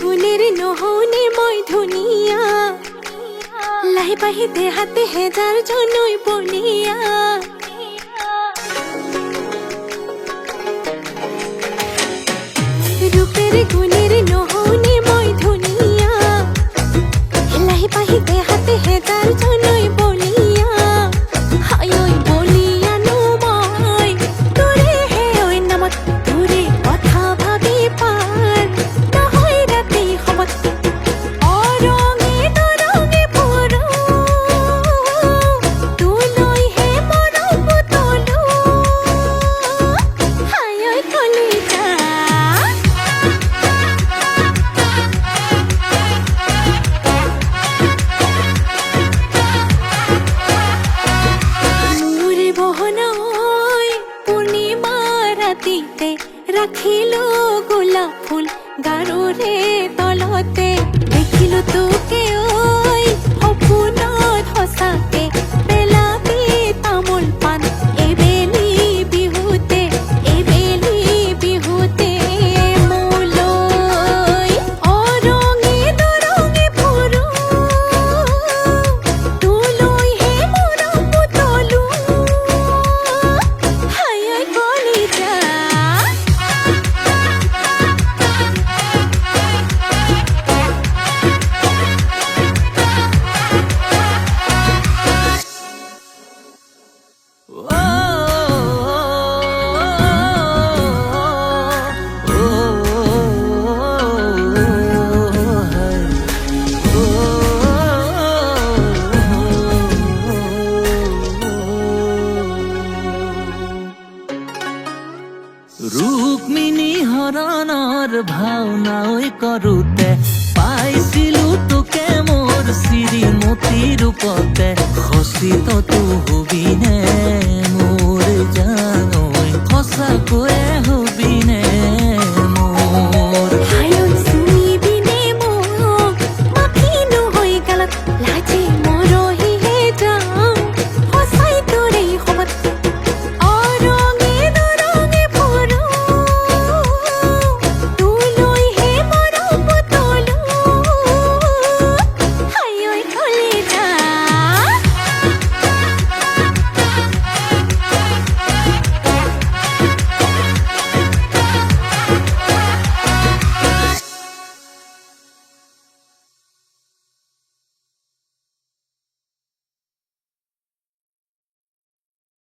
গুণেৰ নহওনে মই ধুনীয়া লাহি পাহি দেহাতে হেজাৰ জনৈ বনিয়া ৰূপেৰ গুণেৰ নহওনে মই ধুনীয়া লাহি পাহি দেহাতে হেজাৰ জনৈ বনিয়া হায় ঐ বলিয়ানো মই তোৰে হে ঐ নামত তোৰে কথা ভাবি পাৰ নহয় ৰাতি সমত অৰঙে দৰঙে ফুৰো তোলৈহে মৰম পুতলো হায় ঐ কলিজা মোৰে বহনা ঐ পূৰ্ণিমা ৰাতিতে ৰাখিলো গোলাপ ফুল গাৰুৰে তলতে দেখিলো তোকে ঐ সপোনত সঁচাকে পেলাবি তামোল পাণ এবেলি বিহুতে মোলৈ অৰঙে দৰঙে ফুৰো তোলৈহে মৰম পুতলো হায় ঐ কলিজা ৰুক্মিণী হৰণৰ ভাওনা ঐ কৰোতে পাইছিলো তোকে মোৰ শ্ৰীমতী ৰূপতে খচিততো হবিনে মোৰ জানৈ সঁচাকৈয়ে হবিনে মোৰ